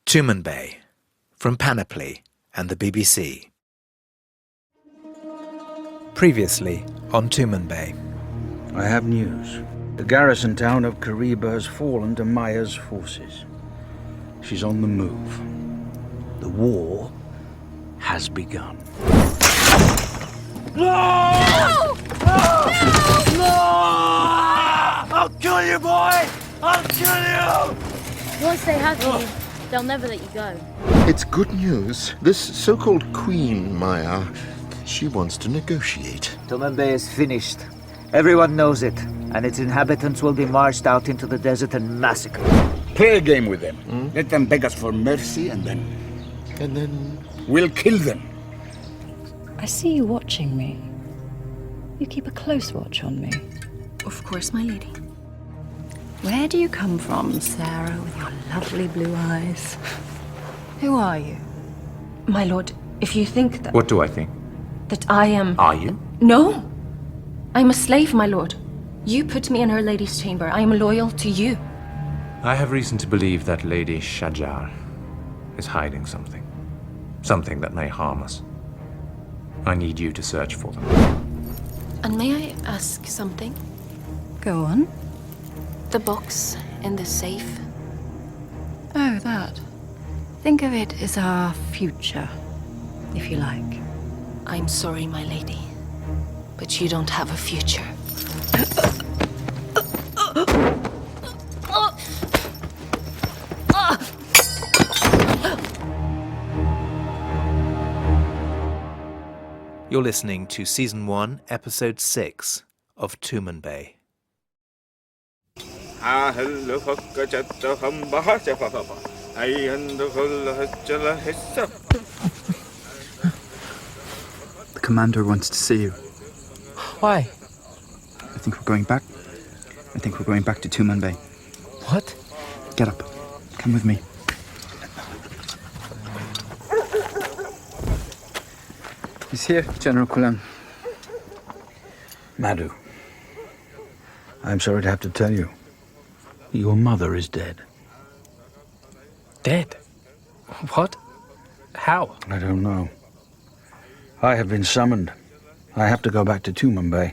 Tumanbay, from Panoply and the BBC. Previously on Tumanbay. I have news. The garrison town of Kariba has fallen to Maya's forces. She's on the move. The war has begun. No! No! No! I'll kill you, boy! I'll kill you! Once they have you, they'll never let you go. It's good news. This so-called Queen, Maya, she wants to negotiate. Tumanbay is finished. Everyone knows it, and its inhabitants will be marched out into the desert and massacred. Play a game with them. Let them beg us for mercy, and then we'll kill them. I see you watching me. You keep a close watch on me. Of course, my lady. Where do you come from, Sarah, with your lovely blue eyes? Who are you? My lord, if you think that... What do I think? That I am... Are you? No! I'm a slave, my lord. You put me in Her Lady's chamber. I am loyal to you. I have reason to believe that Lady Shajar is hiding something. Something that may harm us. I need you to search for them. And may I ask something? Go on. The box in the safe. Oh, that. Think of it as our future, if you like. I'm sorry, my lady, but you don't have a future. You're listening to Season 1, Episode 6 of Tumanbay. The commander wants to see you. Why? I think we're going back. I think we're going back to Tumanbay. What? Get up. Come with me. He's here, General Kulan. Madhu, I'm sorry to have to tell you. Your mother is dead. Dead? What? How? I don't know. I have been summoned. I have to go back to Tumanbay.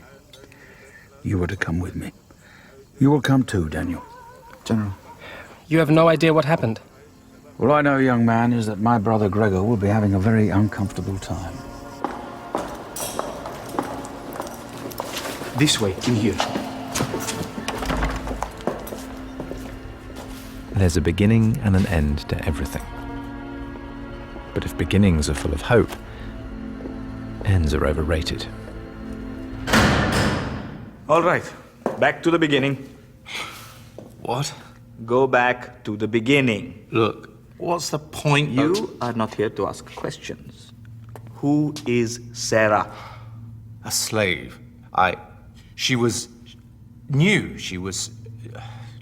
You are to come with me. You will come too, Daniel. General. You have no idea what happened? All I know, young man, is that my brother Gregor will be having a very uncomfortable time. This way, in here. There's a beginning and an end to everything. But if beginnings are full of hope, ends are overrated. All right, back to the beginning. What? Go back to the beginning. Look, what's the point? You are not here to ask questions. Who is Sarah? A slave. She was new. She was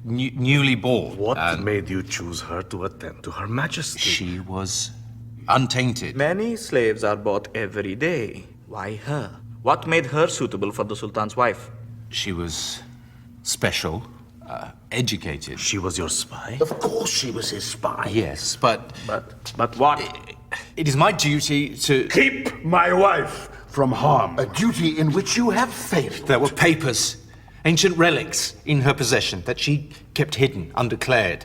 newly born. What made you choose her to attend to Her Majesty? She was untainted. Many slaves are bought every day. Why her? What made her suitable for the Sultan's wife? She was special, educated. She was your spy? Of course she was his spy. Yes, but what? It is my duty to... Keep my wife from harm. A duty in which you have failed. There were papers, ancient relics in her possession that she kept hidden, undeclared,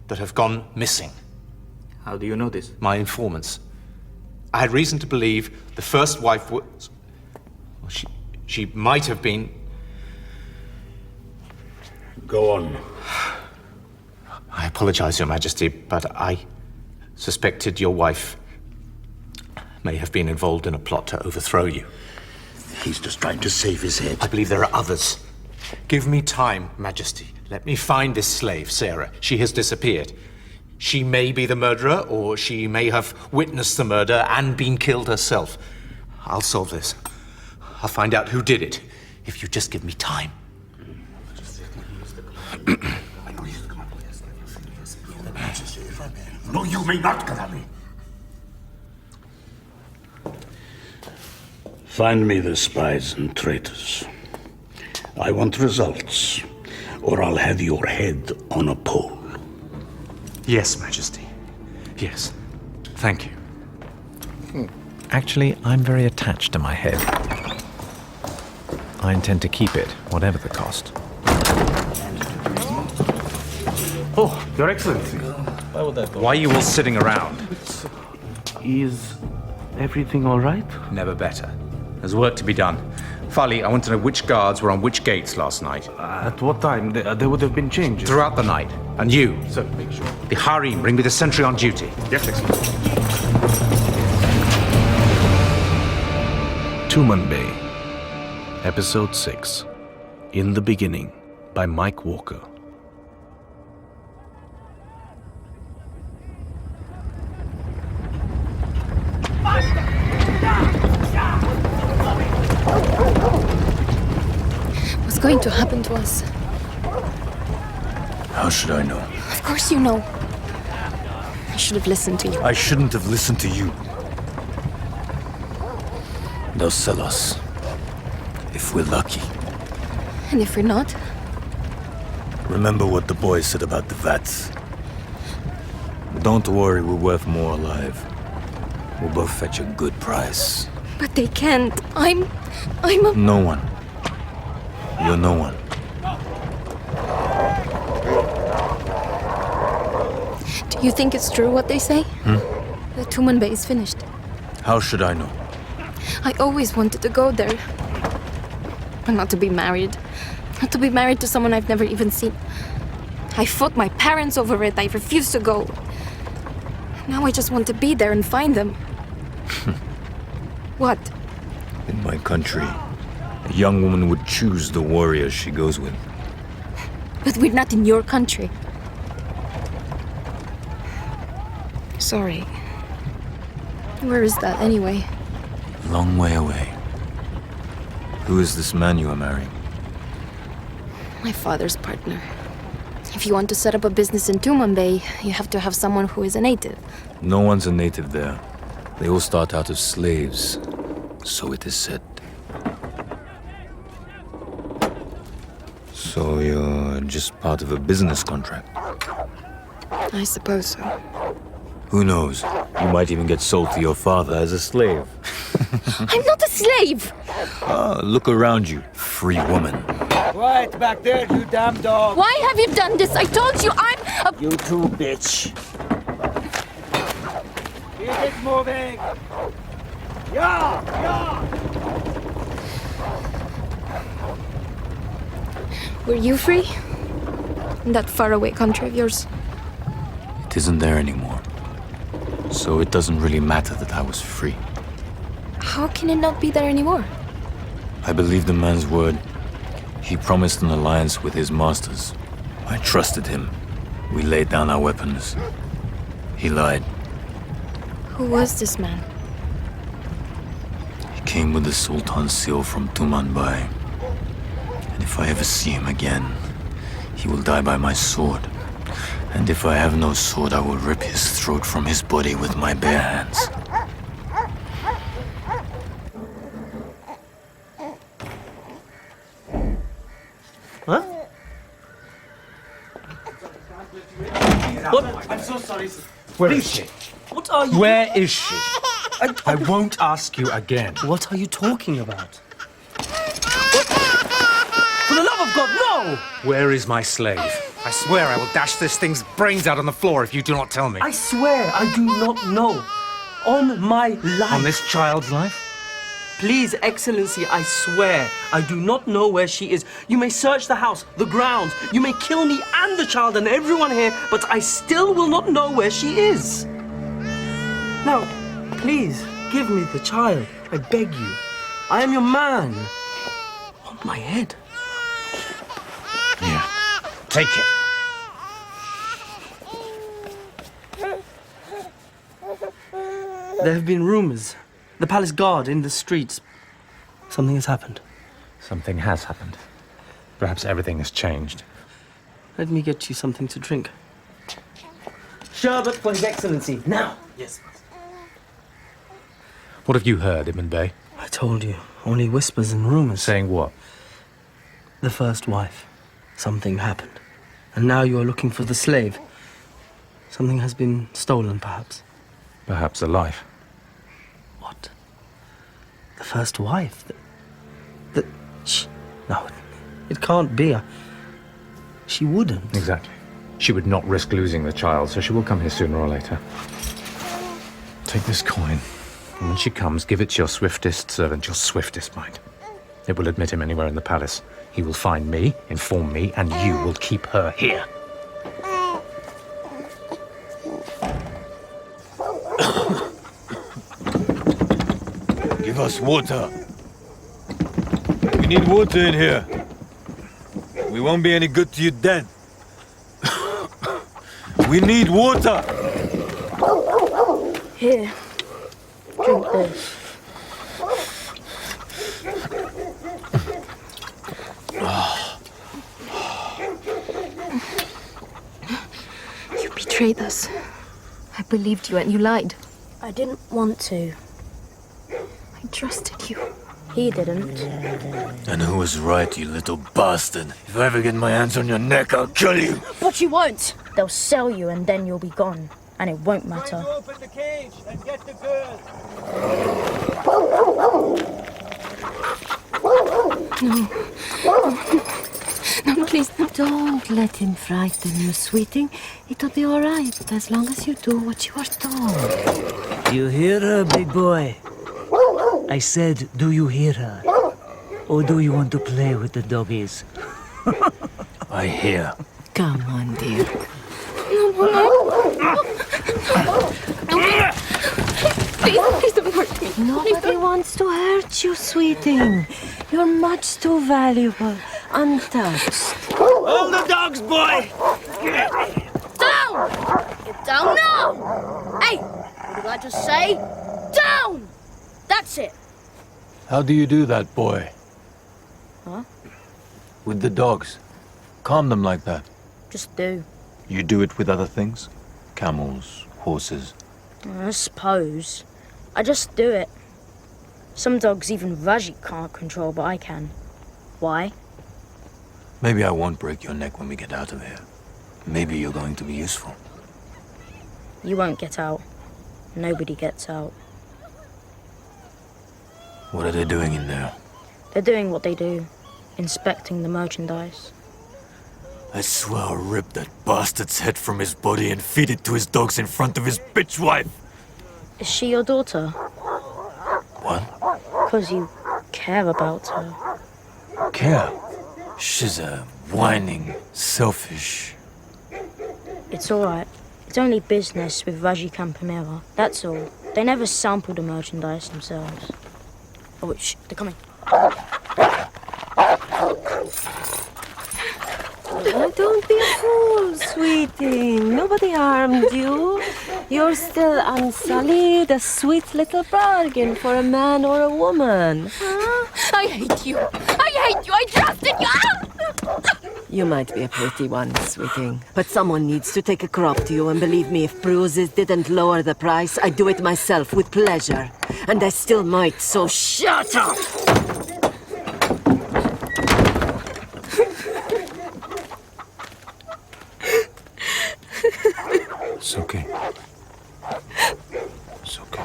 that have gone missing. How do you know this? My informants. I had reason to believe the first wife was... Well, she might have been... Go on. I apologize, Your Majesty, but I suspected your wife may have been involved in a plot to overthrow you. He's just trying to save his head. I believe there are others. Give me time, Majesty. Let me find this slave, Sarah. She has disappeared. She may be the murderer, or she may have witnessed the murder and been killed herself. I'll solve this. I'll find out who did it, if you just give me time. No, you may not, Kadami. Find me the spies and traitors. I want results, or I'll have your head on a pole. Yes, Majesty. Yes. Thank you. Actually, I'm very attached to my head. I intend to keep it, whatever the cost. Oh, Your Excellency. Why are you all sitting around? Is everything all right? Never better. There's work to be done. Fali, I want to know which guards were on which gates last night. At what time? There would have been changes. Throughout the night. And you? Sir, make sure. The harem, bring me the sentry on duty. Yes, Excellency. Tumanbay, Episode 6, In the Beginning, by Mike Walker. What's going to happen to us? How should I know? Of course you know. I should have listened to you. I shouldn't have listened to you. They'll sell us. If we're lucky. And if we're not? Remember what the boy said about the vats. Don't worry, we're worth more alive. We'll both fetch a good price. But they can't. I'm a... No one. You're no one. Do you think it's true what they say? That Tumanbay is finished? How should I know? I always wanted to go there. But not to be married. Not to be married to someone I've never even seen. I fought my parents over it. I refused to go. Now I just want to be there and find them. What? In my country, a young woman would choose the warrior she goes with. But we're not in your country. Sorry. Where is that anyway? Long way away. Who is this man you are marrying? My father's partner. If you want to set up a business in Tumanbay, you have to have someone who is a native. No one's a native there. They all start out as slaves. So it is said. So you're just part of a business contract? I suppose so. Who knows? You might even get sold to your father as a slave. I'm not a slave! Look around you, free woman. Quiet back there, you damn dog! Why have you done this? I told you I'm a... You too, bitch. Keep it moving! Yeah! Were you free? In that faraway country of yours? It isn't there anymore. So it doesn't really matter that I was free. How can it not be there anymore? I believe the man's word. He promised an alliance with his masters. I trusted him. We laid down our weapons. He lied. Who was this man? He came with the Sultan's seal from Tumanbay. And if I ever see him again, he will die by my sword. And if I have no sword, I will rip his throat from his body with my bare hands. Huh? What? I'm so sorry, sir. Where is she? What are you... Where is she? I won't ask you again. What are you talking about? For the love of God, no! Where is my slave? I swear I will dash this thing's brains out on the floor if you do not tell me. I swear I do not know. On my life. On this child's life? Please, Excellency, I swear, I do not know where she is. You may search the house, the grounds, you may kill me and the child and everyone here, but I still will not know where she is. Now, please, give me the child, I beg you. I am your man. Hold my head. Here, take it. There have been rumors. The palace guard in the streets. Something has happened. Something has happened. Perhaps everything has changed. Let me get you something to drink. Sherbet for His Excellency, now! Yes. What have you heard, Ibn Bey? I told you, only whispers and rumors. Saying what? The first wife. Something happened. And now you are looking for the slave. Something has been stolen, perhaps. Perhaps a life. What? The first wife? No, it can't be. She wouldn't. Exactly. She would not risk losing the child, so she will come here sooner or later. Take this coin, and when she comes, give it to your swiftest servant, your swiftest mind. It will admit him anywhere in the palace. He will find me, inform me, and you will keep her here. Give us water. We need water in here. We won't be any good to you then. We need water! Here. Drink this. You betrayed us. I believed you and you lied. I didn't want to. I trusted you. He didn't. And who was right, you little bastard? If I ever get my hands on your neck, I'll kill you! But you won't. They'll sell you and then you'll be gone. And it won't matter. Open the cage and get the girl. No, please, no. Don't let him frighten you, sweeting. It'll be all right as long as you do what you are told. You hear her, big boy? I said, do you hear her? Or do you want to play with the doggies? I hear. Come on, dear. Please don't hurt me. Nobody wants to hurt you, sweeting. You're much too valuable, untouched. Hold the dogs, boy! Down! Get down now! Hey! What did I just say? Down! That's it. How do you do that, boy? Huh? With the dogs? Calm them like that. Just do. You do it with other things? Camels, horses. I suppose. I just do it. Some dogs even Vajik can't control, but I can. Why? Maybe I won't break your neck when we get out of here. Maybe you're going to be useful. You won't get out. Nobody gets out. What are they doing in there? They're doing what they do. Inspecting the merchandise. I swear I'll rip that bastard's head from his body and feed it to his dogs in front of his bitch wife! Is she your daughter? What? Because you care about her. Care? She's a whining, selfish... It's alright. It's only business with Vajik and Pamira. That's all. They never sample the merchandise themselves. Oh, shh, they're coming. Oh, don't be a fool, sweeting. Nobody harmed you. You're still unsullied, a sweet little bargain for a man or a woman. Huh? I hate you. I hate you. I trusted you. You might be a pretty one, sweeting, but someone needs to take a crop to you, and believe me, if Bruises didn't lower the price, I'd do it myself with pleasure. And I still might, so shut up! It's okay. It's okay.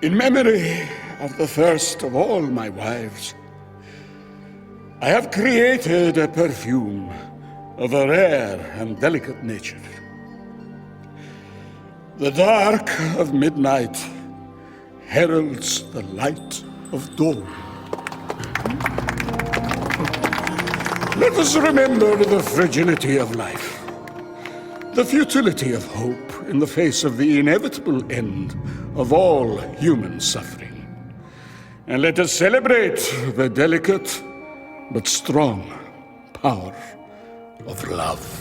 In memory of the first of all my wives, I have created a perfume of a rare and delicate nature. The dark of midnight heralds the light of dawn. Let us remember the fragility of life, the futility of hope in the face of the inevitable end of all human suffering. And let us celebrate the delicate but strong power of love.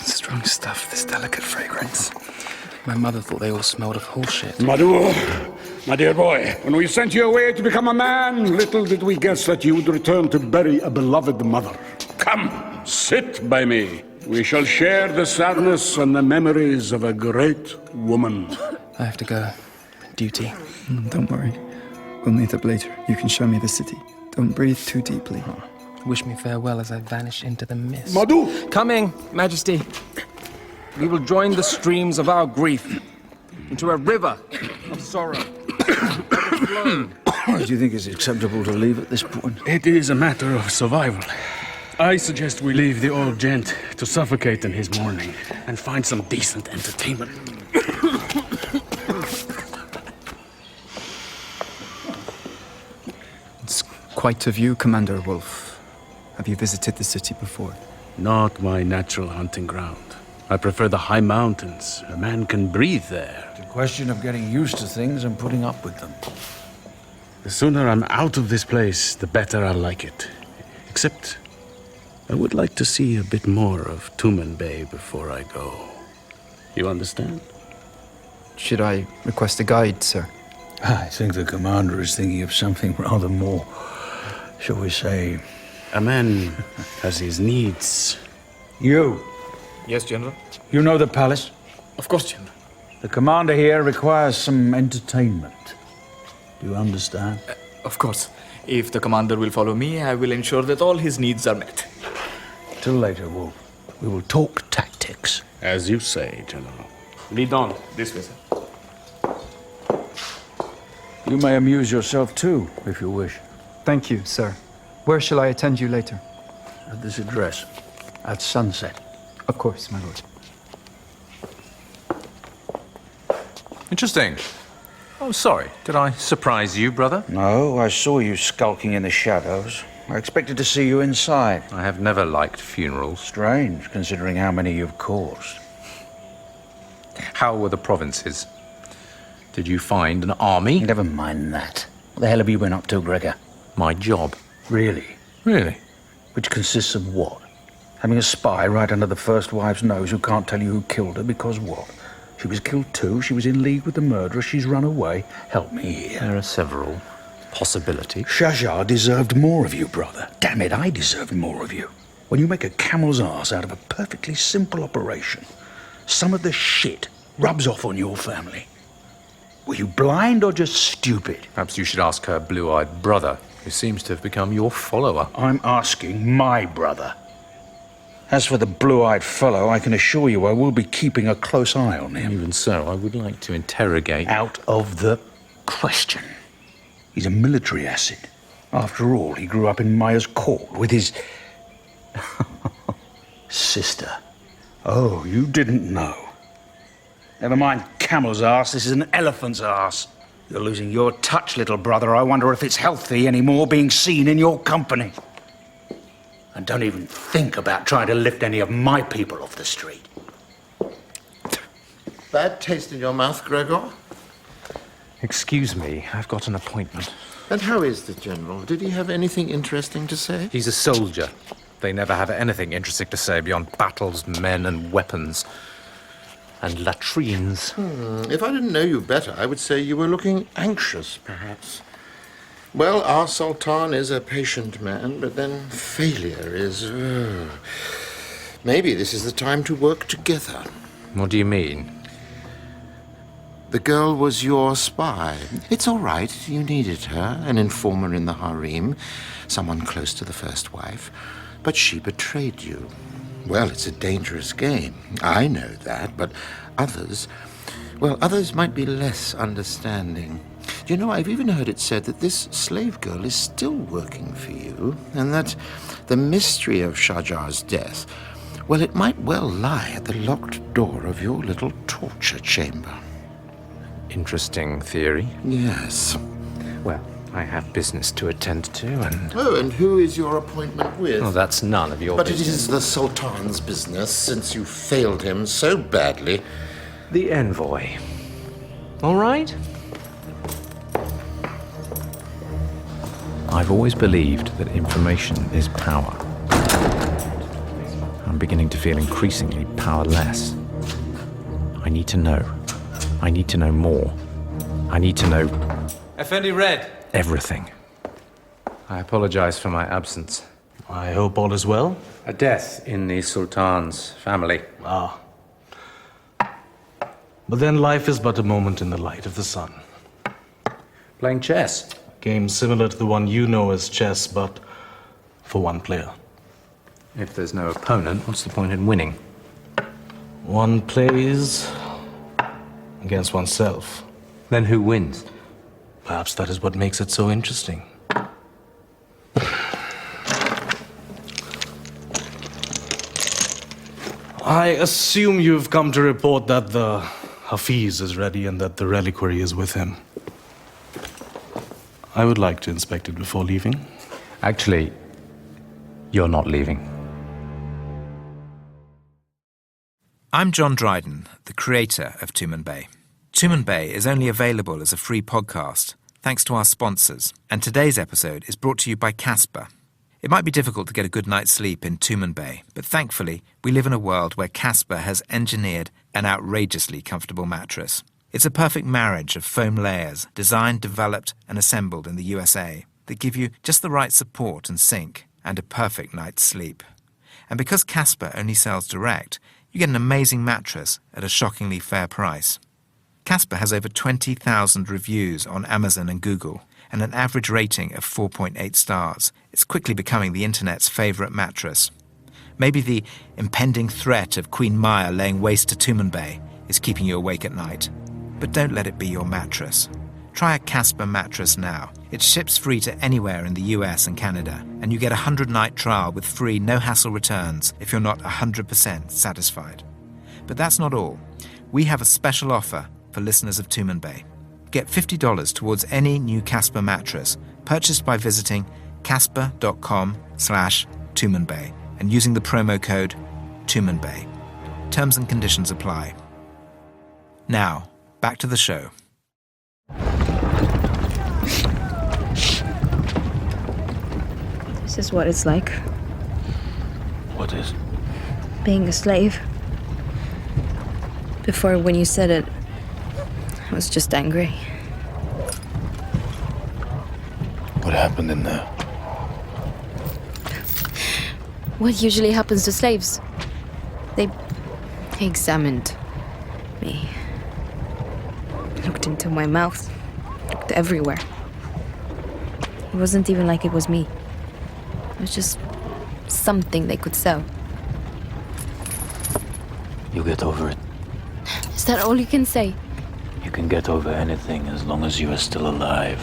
Strong stuff, this delicate fragrance. My mother thought they all smelled of horse shit. Madhu, my dear boy, when we sent you away to become a man, little did we guess that you would return to bury a beloved mother. Come, Sit by me. We shall share the sadness and the memories of a great woman. I have to go. Duty. Don't worry. We'll meet up later. You can show me the city. Don't breathe too deeply. Wish me farewell as I vanish into the mist. Madhu! Coming, Majesty. We will join the streams of our grief into a river of sorrow. Do you think it's acceptable to leave at this point? It is a matter of survival. I suggest we leave the old gent to suffocate in his mourning and find some decent entertainment. It's quite a view, Commander Wolf. Have you visited the city before? Not my natural hunting ground. I prefer the high mountains. A man can breathe there. It's a question of getting used to things and putting up with them. The sooner I'm out of this place, the better I'll like it. Except, I would like to see a bit more of Tumanbay before I go. You understand? Should I request a guide, sir? I think the commander is thinking of something rather more, shall we say... A man has his needs. You. Yes, General? You know the palace? Of course, General. The commander here requires some entertainment. Do you understand? Of course. If the commander will follow me, I will ensure that all his needs are met. Till later, Wolf. We will talk tactics. As you say, General. Lead on. This way, sir. You may amuse yourself too, if you wish. Thank you, sir. Where shall I attend you later? At this address. At sunset. Of course, my lord. Interesting. Oh, sorry. Did I surprise you, brother? No, I saw you skulking in the shadows. I expected to see you inside. I have never liked funerals. Strange, considering how many you've caused. How were the provinces? Did you find an army? Never mind that. What the hell have you been up to, Gregor? My job. Really? Really? Which consists of what? Having a spy right under the first wife's nose who can't tell you who killed her because what? She was killed too, she was in league with the murderer, she's run away. Help me here. There are several possibilities. Shajar deserved more of you, brother. Damn it, I deserved more of you. When you make a camel's arse out of a perfectly simple operation, some of the shit rubs off on your family. Were you blind or just stupid? Perhaps you should ask her blue-eyed brother, who seems to have become your follower. I'm asking my brother. As for the blue-eyed fellow, I can assure you I will be keeping a close eye on him. Even so, I would like to interrogate... Out of the question. He's a military asset. After all, he grew up in Maya's court with his... sister. Oh, you didn't know. Never mind camel's arse, this is an elephant's arse. You're losing your touch, little brother. I wonder if it's healthy anymore being seen in your company. And don't even think about trying to lift any of my people off the street. Bad taste in your mouth, Gregor? Excuse me, I've got an appointment. And how is the General? Did he have anything interesting to say? He's a soldier. They never have anything interesting to say beyond battles, men and weapons. And latrines. If I didn't know you better, I would say you were looking anxious, perhaps. Well, our Sultan is a patient man, but then failure is... Maybe this is the time to work together. What do you mean? The girl was your spy. It's all right. You needed her, an informer in the harem, someone close to the first wife. But she betrayed you. Well, it's a dangerous game. I know that, but others... Well, others might be less understanding. You know, I've even heard it said that this slave girl is still working for you, and that the mystery of Shajar's death, well, it might well lie at the locked door of your little torture chamber. Interesting theory. Yes. Well, I have business to attend to, and... Oh, and who is your appointment with? Oh, that's none of your business. But it is business. the Sultan's business, since you failed him so badly. The envoy. All right? I've always believed that information is power. I'm beginning to feel increasingly powerless. I need to know. I need to know more. I need to know... Effendi Red. Everything. I apologize for my absence. I hope all is well. A death in the Sultan's family. Ah. But then life is but a moment in the light of the sun. Playing chess. A game similar to the one you know as chess, but for one player. If there's no opponent, what's the point in winning? One plays against oneself. Then who wins? Perhaps that is what makes it so interesting. I assume you've come to report that the Hafiz is ready and that the reliquary is with him. I would like to inspect it before leaving. Actually, you're not leaving. I'm John Dryden, the creator of Tumanbay. Tumanbay is only available as a free podcast, thanks to our sponsors, and today's episode is brought to you by Casper. It might be difficult to get a good night's sleep in Tumanbay, but thankfully, we live in a world where Casper has engineered an outrageously comfortable mattress. It's a perfect marriage of foam layers, designed, developed, and assembled in the USA, that give you just the right support and sink, and a perfect night's sleep. And because Casper only sells direct, you get an amazing mattress at a shockingly fair price. Casper has over 20,000 reviews on Amazon and Google, and an average rating of 4.8 stars. It's quickly becoming the internet's favourite mattress. Maybe the impending threat of Queen Maya laying waste to Tumanbay is keeping you awake at night. But don't let it be your mattress. Try a Casper mattress now. It ships free to anywhere in the US and Canada, and you get a 100-night trial with free no-hassle returns if you're not 100% satisfied. But that's not all. We have a special offer for listeners of Tumanbay. Get $50 towards any new Casper mattress purchased by visiting casper.com/Tumanbay and using the promo code Tumanbay. Terms and conditions apply. Now, back to the show. This is what it's like, What is? being a slave. Before, when you said it, I was just angry. What happened in there? What usually happens to slaves? They examined me. Looked into my mouth. Looked everywhere. It wasn't even like it was me. It was just something they could sell. You get over it. Is that all you can say? You can get over anything as long as you are still alive.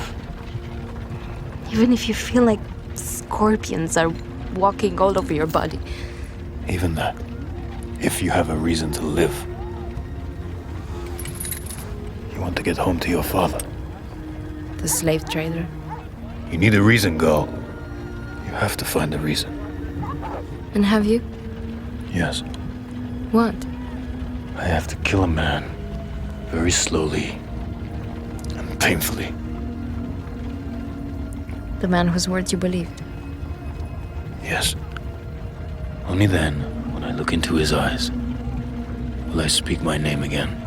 Even if you feel like scorpions are walking all over your body. Even that. If you have a reason to live. You want to get home to your father. The slave trader. You need a reason, girl. You have to find a reason. And have you? Yes. What? I have to kill a man. Very slowly. And painfully. The man whose words you believed. Yes. Only then, when I look into his eyes, will I speak my name again.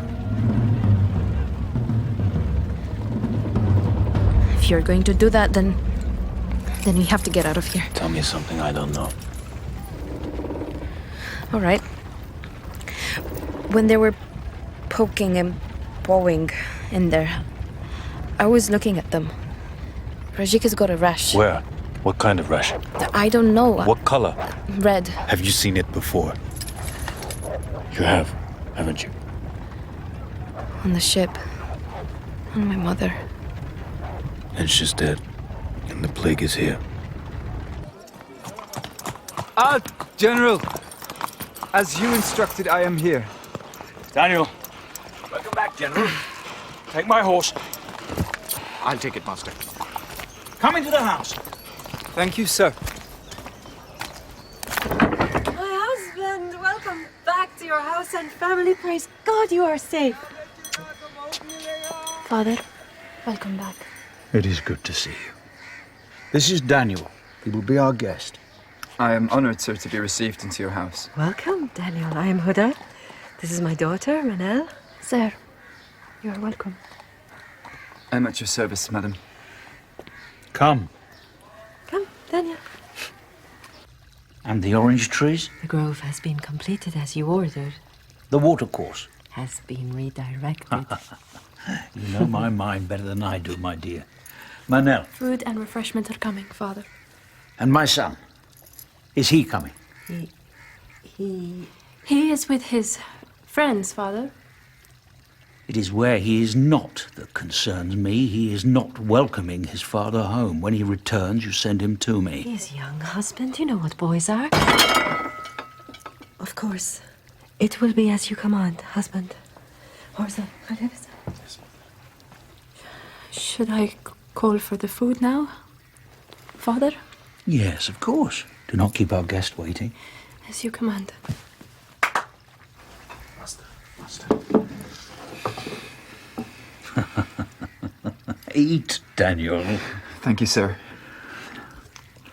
If you're going to do that, then you have to get out of here. Tell me something I don't know. All right. When they were poking and pawing in there, I was looking at them. Rajika's got a rash. Where? What kind of rash? I don't know. What color? Red. Have you seen it before? You have, haven't you? On the ship. On my mother. And she's dead. And the plague is here. Ah, General! As you instructed, I am here. Daniel. Welcome back, General. Take my horse. I'll take it, Master. Come into the house. Thank you, sir. My husband, welcome back to your house and family. Praise God you are safe. Father, welcome back. It is good to see you. This is Daniel. He will be our guest. I am honored, sir, to be received into your house. Welcome, Daniel. I am Huda. This is my daughter, Manel. Sir, you are welcome. I am at your service, madam. Come. Come, Daniel. And the orange trees? The grove has been completed as you ordered. The watercourse? Has been redirected. You know my mind better than I do, my dear. Manel. Food and refreshment are coming, Father. And my son? Is he coming? He is with his friends, Father. It is where he is not that concerns me. He is not welcoming his father home. When he returns, you send him to me. He's young, husband. You know what boys are. Of course. It will be as you command, husband. Should I call for the food now, Father? Yes, of course. Do not keep our guest waiting. As you command. Master. Eat, Daniel. Thank you, sir.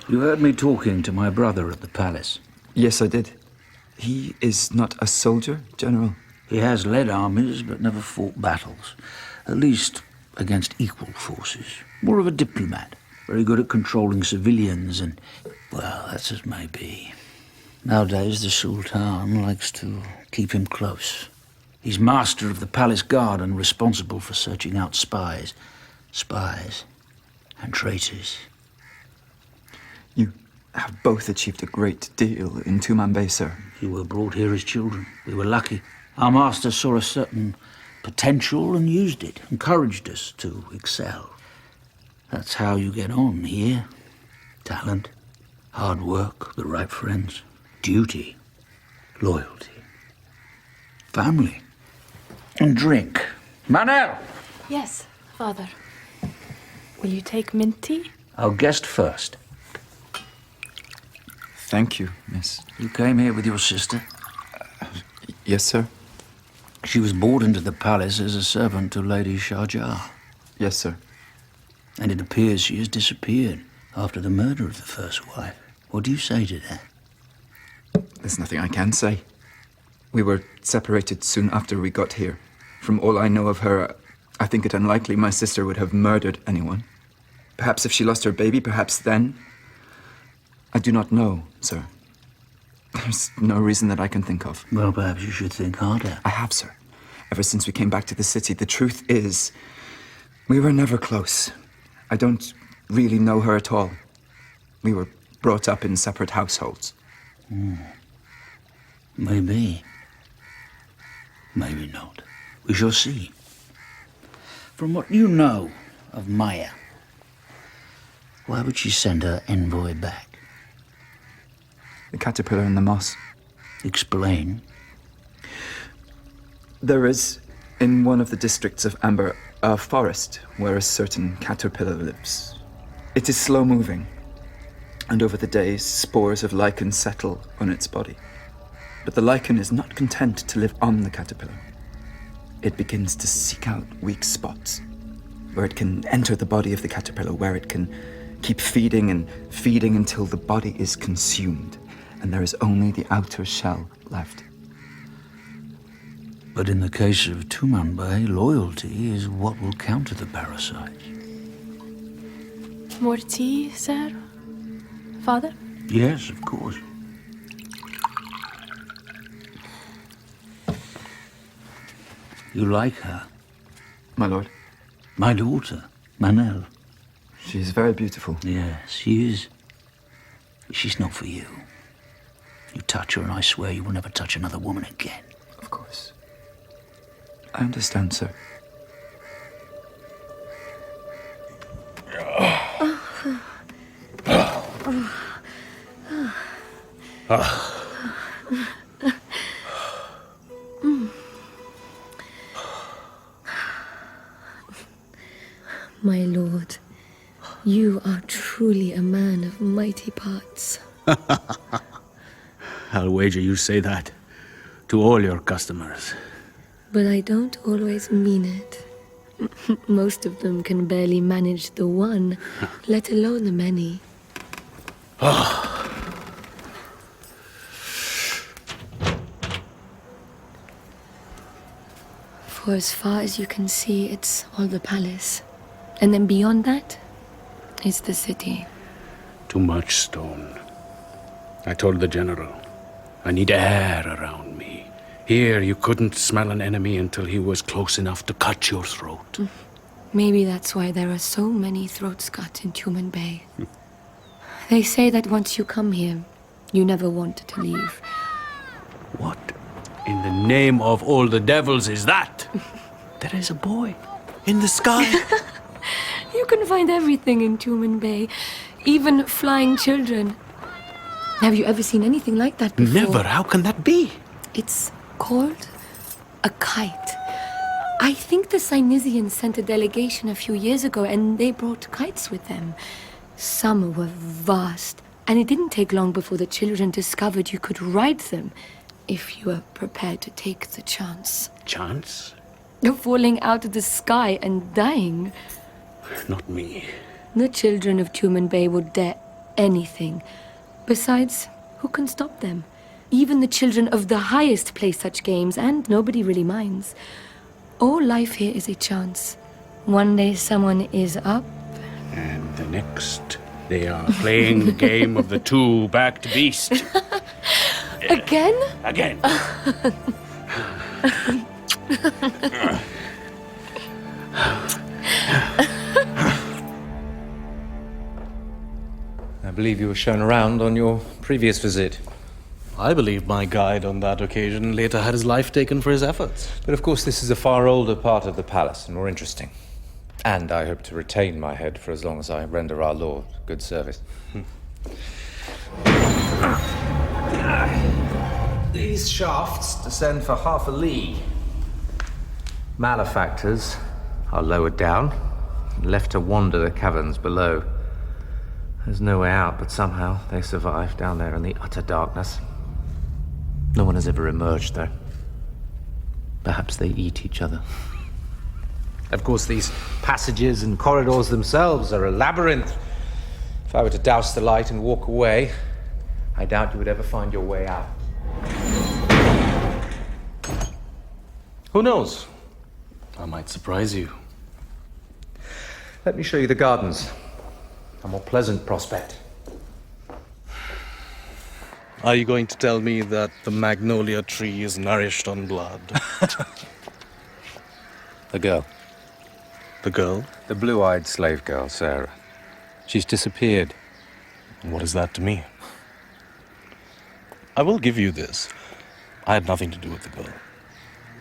You heard me talking to my brother at the palace. Yes, I did. He is not a soldier, General? He has led armies, but never fought battles. At least against equal forces. More of a diplomat. Very good at controlling civilians and, well, that's as may be. Nowadays, the Sultan likes to keep him close. He's master of the palace guard and responsible for searching out spies. Spies and traitors. You have both achieved a great deal in Tumanbay, sir. You were brought here as children. We were lucky. Our master saw a certain potential and used it, encouraged us to excel. That's how you get on here. Talent, hard work, the right friends, duty, loyalty, family, and drink. Manel! Yes, Father. Will you take mint tea? Our guest first. Thank you, miss. You came here with your sister? Yes, sir. She was brought into the palace as a servant to Lady Shahjar. Yes, sir. And it appears she has disappeared after the murder of the first wife. What do you say to that? There's nothing I can say. We were separated soon after we got here. From all I know of her, I think it unlikely my sister would have murdered anyone. Perhaps if she lost her baby, perhaps then. I do not know, sir. There's no reason that I can think of. Well, perhaps you should think harder. I have, sir. Ever since we came back to the city, the truth is, we were never close. I don't really know her at all. We were brought up in separate households. Maybe. Maybe not. We shall see. From what you know of Maya, why would she send her envoy back? The caterpillar in the moss. Explain. There is, in one of the districts of Amber, a forest where a certain caterpillar lives. It is slow-moving, and over the days, spores of lichen settle on its body. But the lichen is not content to live on the caterpillar. It begins to seek out weak spots, where it can enter the body of the caterpillar, where it can keep feeding and feeding until the body is consumed, and there is only the outer shell left. But in the case of Tumanbay, loyalty is what will counter the parasite. More tea, sir? Father? Yes, of course. You like her? My lord? My daughter, Manel. She is very beautiful. Yes, she is. But she's not for you. You touch her and I swear you will never touch another woman again. Of course. I understand, sir. My lord, you are truly a man of mighty parts. I'll wager you say that to all your customers. But I don't always mean it. Most of them can barely manage the one, let alone the many. For as far as you can see, it's all the palace. And then beyond that, it's the city. Too much stone. I told the general, I need air around me. Here, you couldn't smell an enemy until he was close enough to cut your throat. Maybe that's why there are so many throats cut in Tumanbay. They say that once you come here, you never want to leave. What in the name of all the devils is that? There is a boy in the sky. You can find everything in Tumanbay, even flying children. Have you ever seen anything like that before? Never. How can that be? It's called a kite. I think the Cynesians sent a delegation a few years ago, and they brought kites with them. Some were vast, and it didn't take long before the children discovered you could ride them if you were prepared to take the chance. Chance? Of falling out of the sky and dying. Not me. The children of Tumanbay would dare anything. Besides, who can stop them? Even the children of the highest play such games, and nobody really minds. All life here is a chance. One day someone is up. And the next, they are playing the game of the two-backed beast. Again? Again. I believe you were shown around on your previous visit. I believe my guide on that occasion later had his life taken for his efforts. But of course this is a far older part of the palace and more interesting. And I hope to retain my head for as long as I render our lord good service. These shafts descend for half a league. Malefactors are lowered down and left to wander the caverns below. There's no way out, but somehow they survive down there in the utter darkness. No one has ever emerged, though. Perhaps they eat each other. Of course, these passages and corridors themselves are a labyrinth. If I were to douse the light and walk away, I doubt you would ever find your way out. Who knows? I might surprise you. Let me show you the gardens. A more pleasant prospect. Are you going to tell me that the magnolia tree is nourished on blood? The girl. The girl? The blue-eyed slave girl, Sarah. She's disappeared. What is that to me? I will give you this. I had nothing to do with the girl.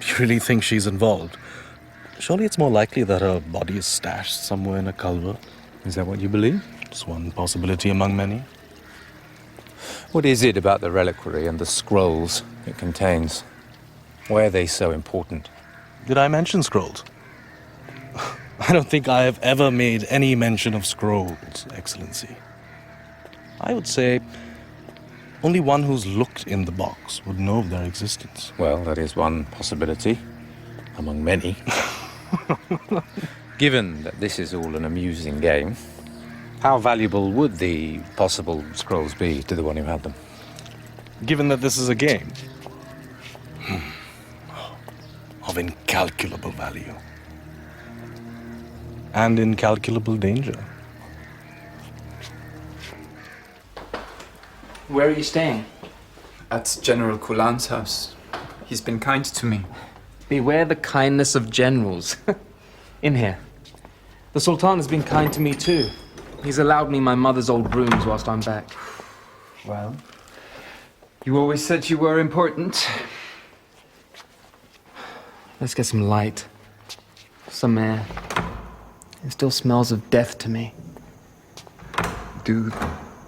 You really think she's involved? Surely it's more likely that her body is stashed somewhere in a culvert. Is that what you believe? It's one possibility among many. What is it about the reliquary and the scrolls it contains? Why are they so important? Did I mention scrolls? I don't think I have ever made any mention of scrolls, Excellency. I would say only one who's looked in the box would know of their existence. Well, that is one possibility, among many. Given that this is all an amusing game, how valuable would the possible scrolls be to the one who had them? Given that this is a game, of incalculable value. And incalculable danger. Where are you staying? At General Kulan's house. He's been kind to me. Beware the kindness of generals. In here. The Sultan has been kind to me too. He's allowed me my mother's old brooms whilst I'm back. Well, you always said you were important. Let's get some light. Some air. It still smells of death to me. Do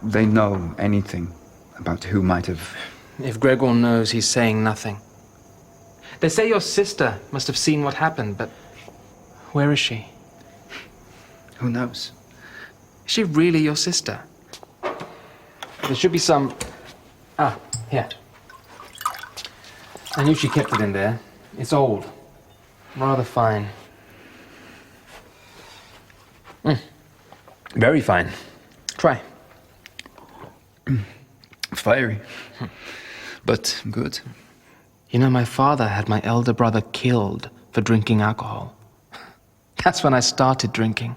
they know anything about who might have... If Gregor knows, he's saying nothing. They say your sister must have seen what happened, but where is she? Who knows? Is she really your sister? There should be some... Ah, here. I knew she kept it in there. It's old. Rather fine. Very fine. Try. Fiery. But good. You know, my father had my elder brother killed for drinking alcohol. That's when I started drinking.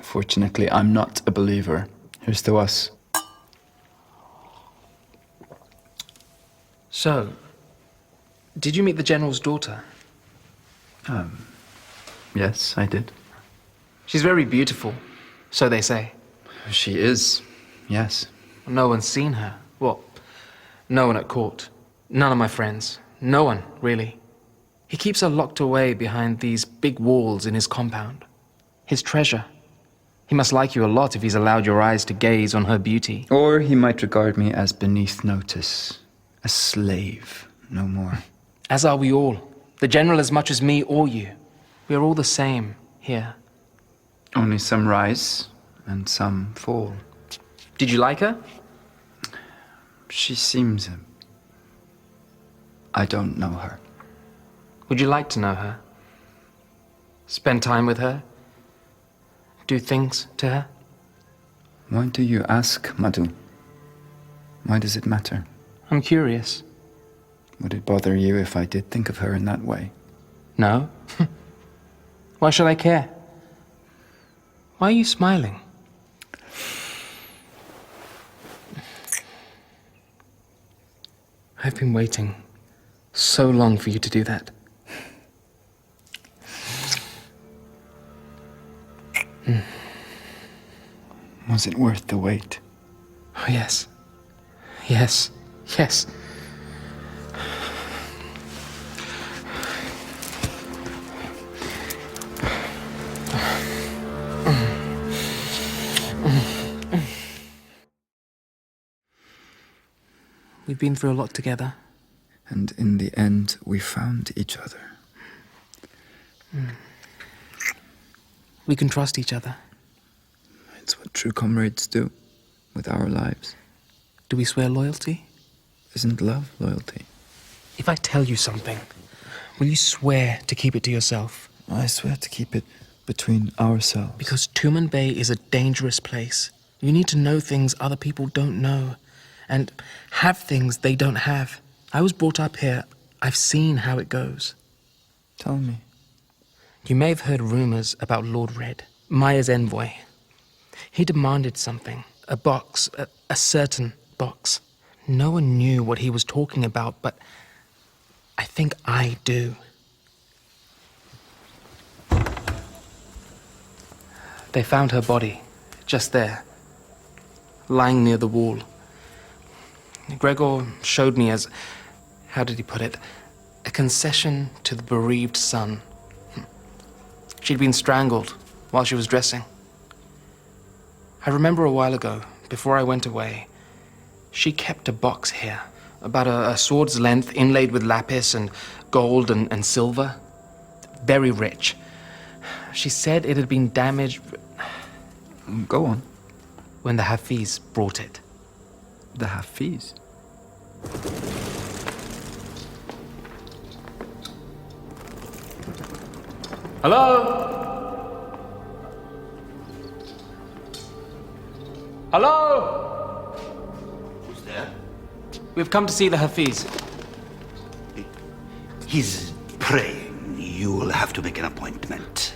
Fortunately, I'm not a believer. Here's to us. So, did you meet the General's daughter? Yes, I did. She's very beautiful, so they say. She is, yes. No one's seen her. What? No one at court. None of my friends. No one, really. He keeps her locked away behind these big walls in his compound. His treasure. He must like you a lot if he's allowed your eyes to gaze on her beauty. Or he might regard me as beneath notice. A slave, no more. As are we all. The General as much as me or you. We are all the same here. Only some rise and some fall. Did you like her? She seems... I don't know her. Would you like to know her? Spend time with her? Do things to her? Why do you ask, Madhu? Why does it matter? I'm curious. Would it bother you if I did think of her in that way? No. Why should I care? Why are you smiling? I've been waiting so long for you to do that. Was it worth the wait? Oh, yes. Yes. Yes. We've been through a lot together. And in the end, we found each other. We can trust each other. It's what true comrades do with our lives. Do we swear loyalty? Isn't love loyalty? If I tell you something, will you swear to keep it to yourself? I swear to keep it between ourselves. Because Tumanbay is a dangerous place. You need to know things other people don't know, and have things they don't have. I was brought up here. I've seen how it goes. Tell me. You may have heard rumors about Lord Red, Maya's envoy. He demanded something, a box, a certain box. No one knew what he was talking about, but I think I do. They found her body, just there, lying near the wall. Gregor showed me as, how did he put it, a concession to the bereaved son. She'd been strangled while she was dressing. I remember a while ago, before I went away, she kept a box here, about a sword's length, inlaid with lapis and gold and silver. Very rich. She said it had been damaged... Go on. When the Hafiz brought it. The Hafiz? Hello? Hello? Who's there? We've come to see the Hafiz. He's praying. You'll have to make an appointment.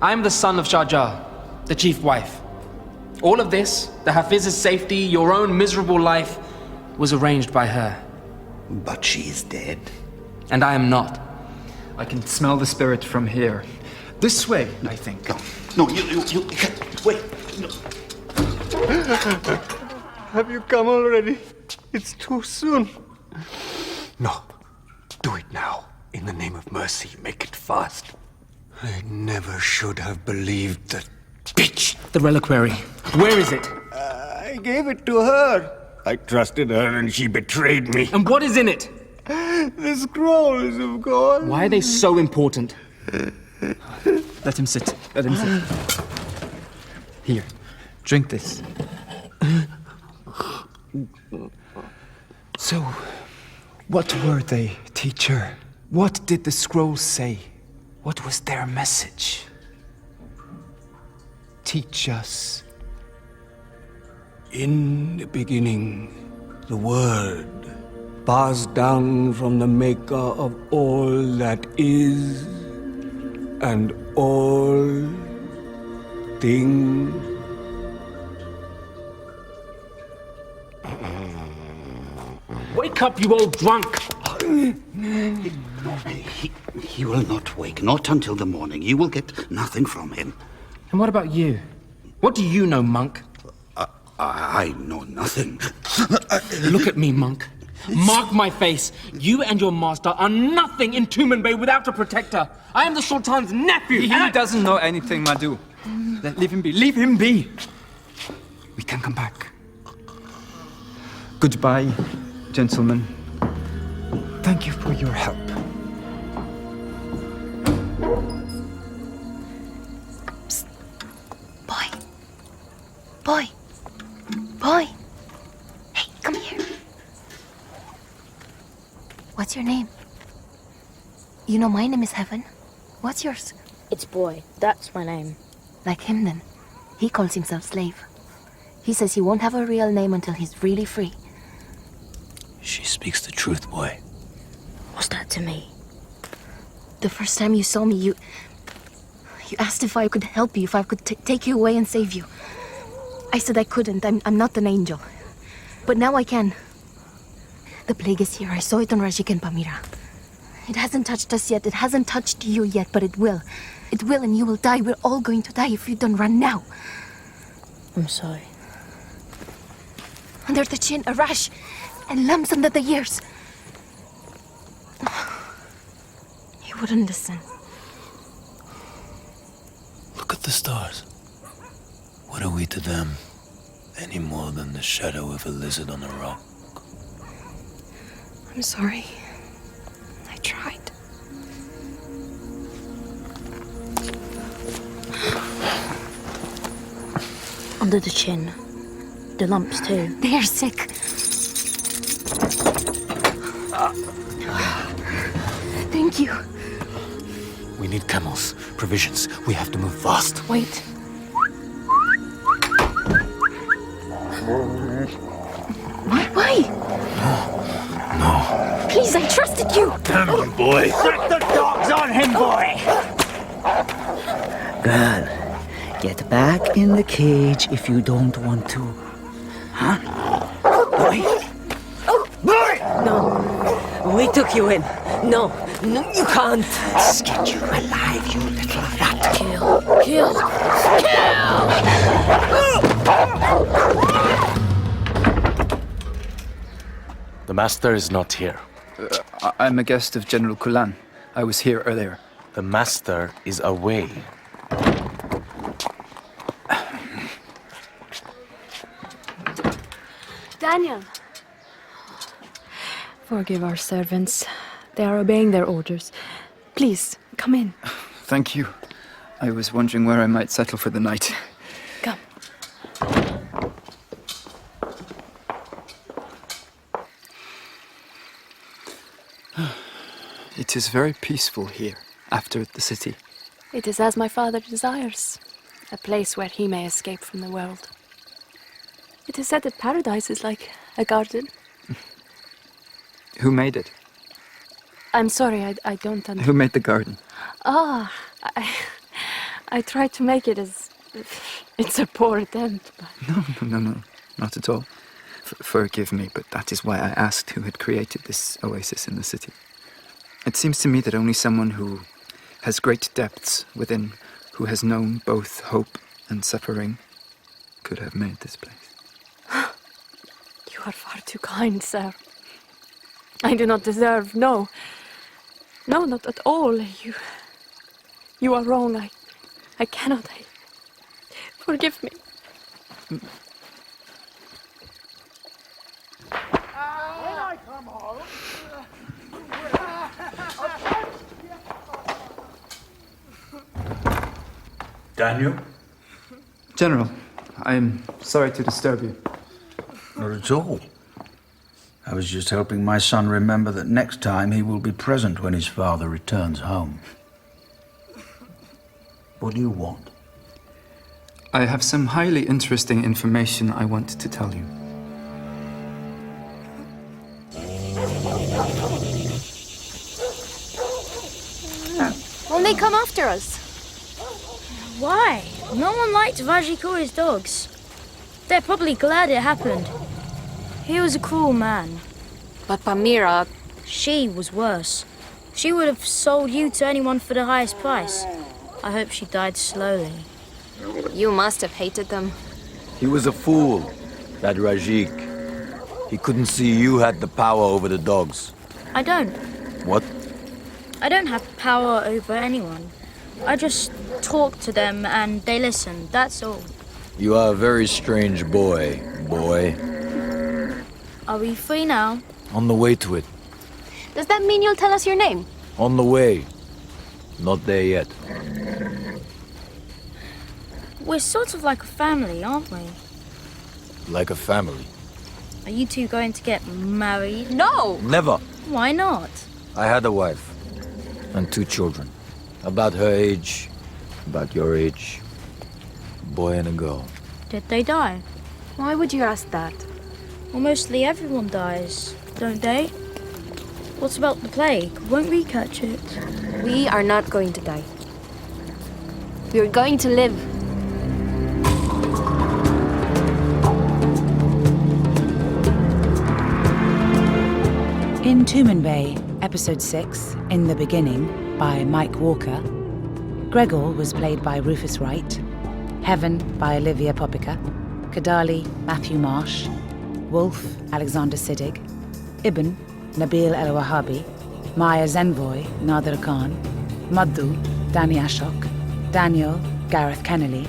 I am the son of Shahjar, the chief wife. All of this, the Hafiz's safety, your own miserable life, was arranged by her. But she is dead. And I am not. I can smell the spirit from here. This way, I think. No, you can't. Wait. No. Have you come already? It's too soon. No. Do it now. In the name of mercy, make it fast. I never should have believed that bitch. The reliquary. Where is it? I gave it to her. I trusted her and she betrayed me. And what is in it? The scrolls, of course. Why are they so important? Let him sit. Let him sit. Here, drink this. So, what were they, teacher? What did the scrolls say? What was their message? Teach us. In the beginning, the Word passed down from the Maker of all that is, and all things. Wait! Wake up, you old drunk! He will not wake, not until the morning. You will get nothing from him. And what about you? What do you know, monk? I know nothing. Look at me, monk. Mark my face. You and your master are nothing in Tumanbay without a protector. I am the Sultan's nephew. He doesn't know anything, Madu. Leave him be. Leave him be. We can come back. Goodbye, gentlemen. Thank you for your help. Boy. Boy. Hey, come here. What's your name? You know my name is Heaven. What's yours? It's Boy. That's my name. Like him then. He calls himself Slave. He says he won't have a real name until he's really free. She speaks the truth, boy. What's that to me? The first time you saw me, you asked if I could help you, if I could take you away and save you. I said I couldn't. I'm not an angel. But now I can. The plague is here. I saw it on Rajik and Pamira. It hasn't touched us yet. It hasn't touched you yet, but it will. It will, and you will die. We're all going to die if you don't run now. I'm sorry. Under the chin, a rash, and lumps under the ears. He wouldn't listen. Look at the stars. What are we to them? Any more than the shadow of a lizard on a rock? I'm sorry. I tried. Under the chin. The lumps too. They're sick. Thank you. We need camels, provisions. We have to move fast. Wait. Why? No. Please, I trusted you. Come on, boy. Set the dogs on him, boy! Girl, get back in the cage if you don't want to. Huh? Boy? Boy! No. We took you in. No, you can't. Skin you alive, you little rat. Kill. The master is not here. I'm a guest of General Kulan. I was here earlier. The master is away. Daniel. Forgive our servants. They are obeying their orders. Please, come in. Thank you. I was wondering where I might settle for the night. Come. It is very peaceful here, after the city. It is as my father desires. A place where he may escape from the world. It is said that paradise is like a garden. Who made it? I'm sorry, I don't understand. Who made the garden? Ah, I tried to make it as... It's a poor attempt, but... No, not at all. Forgive me, but that is why I asked who had created this oasis in the city. It seems to me that only someone who has great depths within, who has known both hope and suffering, could have made this place. You are far too kind, sir. I do not deserve, no. No, not at all. You are wrong. I cannot. Forgive me. Daniel? General, I am sorry to disturb you. Not at all. I was just helping my son remember that next time he will be present when his father returns home. What do you want? I have some highly interesting information I want to tell you. Won't they come after us? Why? No one liked Vajiko's dogs. They're probably glad it happened. He was a cruel man. But Pamira... She was worse. She would have sold you to anyone for the highest price. I hope she died slowly. You must have hated them. He was a fool, that Rajik. He couldn't see you had the power over the dogs. I don't. What? I don't have power over anyone. I just talk to them and they listen, that's all. You are a very strange boy. Are we free now? On the way to it. Does that mean you'll tell us your name? On the way. Not there yet. We're sort of like a family, aren't we? Like a family. Are you two going to get married? No! Never. Why not? I had a wife. And 2 children. About her age. About your age. A boy and a girl. Did they die? Why would you ask that? Well, mostly everyone dies, don't they? What about the plague? Won't we catch it? We are not going to die. We are going to live. In Tumanbay, Episode 6, In the Beginning, by Mike Walker, Gregor was played by Rufus Wright, Heaven by Olivia Popica, Kadali, Matthew Marsh, Wolf, Alexander Siddig, Ibn, Nabil El-Wahabi, Maya Zenvoy, Nadir Khan, Madhu, Danny Ashok, Daniel, Gareth Kennelly,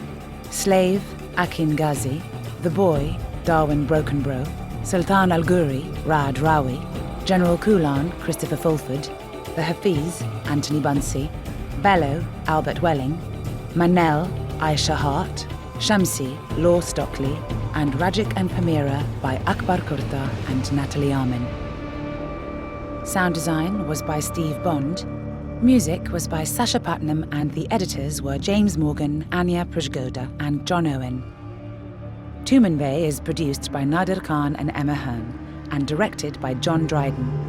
Slave, Akin Ghazi, The Boy, Darwin Brokenbro, Sultan Al-Ghuri, Rad Rawi, General Kulan, Christopher Fulford, The Hafiz, Anthony Bunsey, Bello, Albert Welling, Manel, Aisha Hart, Shamsi, Law Stockley, and Rajik and Pamira by Akbar Kurta and Natalie Armin. Sound design was by Steve Bond. Music was by Sasha Putnam, and the editors were James Morgan, Anya Prajgoda, and John Owen. Tumanbay is produced by Nadir Khan and Emma Hearn, and directed by John Dryden.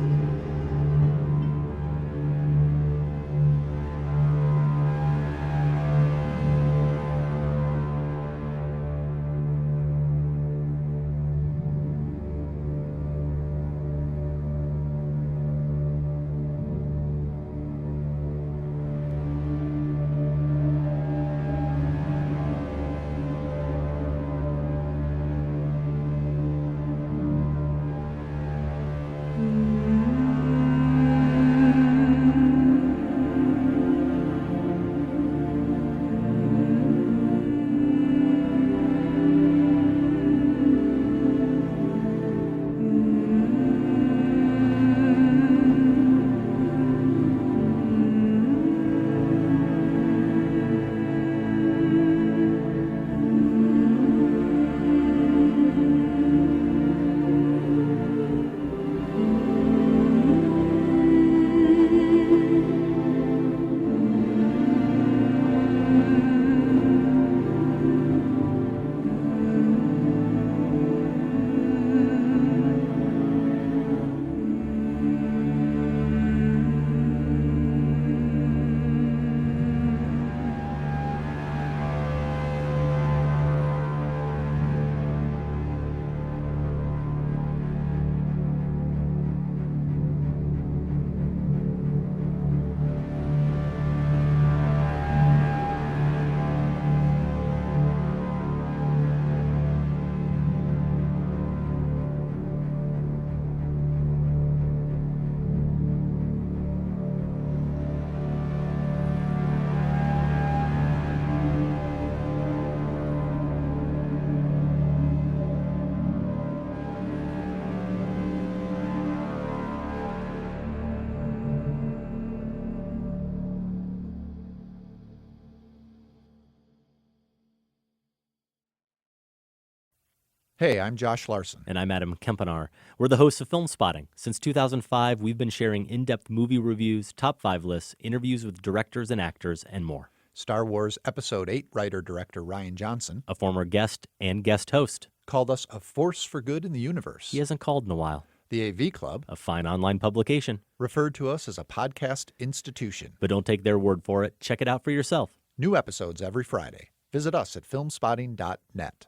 Hey, I'm Josh Larson. And I'm Adam Kempenar. We're the hosts of Film Spotting. Since 2005, we've been sharing in-depth movie reviews, top 5 lists, interviews with directors and actors, and more. Star Wars Episode 8 writer-director Rian Johnson, a former guest and guest host, called us a force for good in the universe. He hasn't called in a while. The AV Club, a fine online publication, referred to us as a podcast institution. But don't take their word for it. Check it out for yourself. New episodes every Friday. Visit us at filmspotting.net.